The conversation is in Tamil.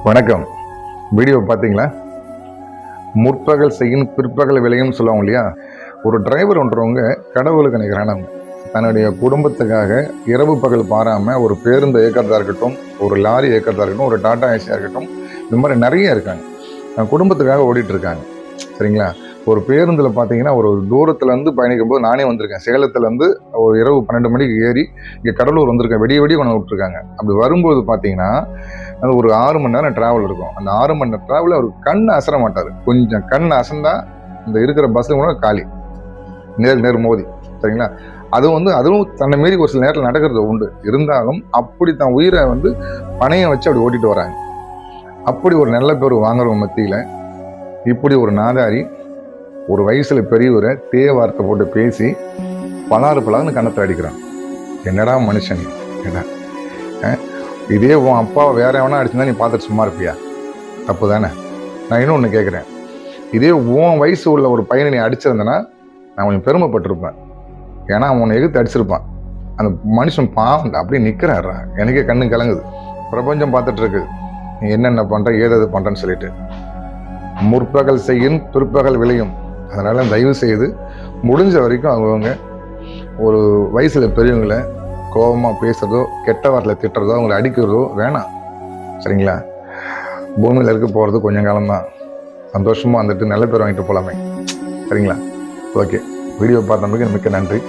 வணக்கம். வீடியோ பார்த்தீங்களா? முற்பகல் செய்யும் பிற்பகல் விளையும் சொல்லுவாங்க இல்லையா? ஒரு டிரைவர் ஒன்றவங்க கடவுளுக்கு நிகரானவங்க. தன்னுடைய குடும்பத்துக்காக இரவு பகல் பாராமல் ஒரு பேருந்து இயக்கிறதா இருக்கட்டும், ஒரு லாரி இயக்கிறதா இருக்கட்டும், ஒரு டாடா ஏசியாக இருக்கட்டும், இந்த மாதிரி நிறைய இருக்காங்க. குடும்பத்துக்காக ஓடிட்டு இருக்காங்க. சரிங்களா? ஒரு பேருந்தில் பார்த்தீங்கன்னா ஒரு தூரத்துலேருந்து பயணிக்கும் போது நானே வந்திருக்கேன். சேலத்துலேருந்து ஒரு இரவு 12 மணிக்கு ஏறி இங்கே கடலூர் வந்திருக்கேன். விடிய கொண்டு விட்டுருக்காங்க. அப்படி வரும்போது பார்த்தீங்கன்னா அது ஒரு 6 மணி நேரம் ட்ராவல் இருக்கும். அந்த 6 மணி நேரம் ட்ராவலில் அவர் கண் அசர மாட்டார். கொஞ்சம் கண் அசந்தா இந்த இருக்கிற பஸ்ஸு கூட காலி, நேர் மோதி. சரிங்களா? அதுவும் தன்னை மீறி ஒரு சில நேரத்தில் நடக்கிறது உண்டு. இருந்தாலும் அப்படி தான் உயிரை பணையம் வச்சு அப்படி ஓட்டிட்டு வராங்க. அப்படி ஒரு நல்ல பேர் வாங்குறவங்க மத்தியில் இப்படி ஒரு நாதாரி ஒரு வயசுல பெரியவரை வார்த்தை போட்டு பேசி பலாருன்னு கணத்தை அடிக்கிறான். என்னடா மனுஷன், என்ன இதே உன் அப்பாவை வேற எவனா அடிச்சுன்னா நீ பார்த்துட்டு சும்மா இருப்பியா? தப்பு தானே? நான் இன்னொன்று கேட்குறேன். இதே உன் வயசு உள்ள ஒரு பையனை நீ அடிச்சிருந்தேன்னா நான் கொஞ்சம் பெருமைப்பட்டிருப்பேன். ஏன்னா அவனை எதிர்த்து அடிச்சிருப்பான். அந்த மனுஷன் பாவம் அப்படியே நிற்கிறாரா, எனக்கே கண்ணு கலங்குது. பிரபஞ்சம் பார்த்துட்டு இருக்கு நீ என்னென்ன பண்ற ஏதாவது பண்றேன்னு சொல்லிட்டு. முற்பகல் செய்யும் பிற்பகல் விளையும். அதனால தயவு செய்து முடிஞ்ச வரைக்கும் அவங்கவுங்க ஒரு வயசுல பெரியவங்களை கோபமாக பேசுறதோ, கெட்ட வார்த்தையில் திட்டுறதோ, அவங்களை அடிக்கிறதோ வேணாம். சரிங்களா? பூமியில் இருக்க போகிறது கொஞ்சம் காலம்தான். சந்தோஷமாக வந்துட்டு நல்ல பேர் வாங்கிட்டு போகலாமே. சரிங்களா? ஓகே, வீடியோ பார்த்ததுக்கு மிக்க நன்றி.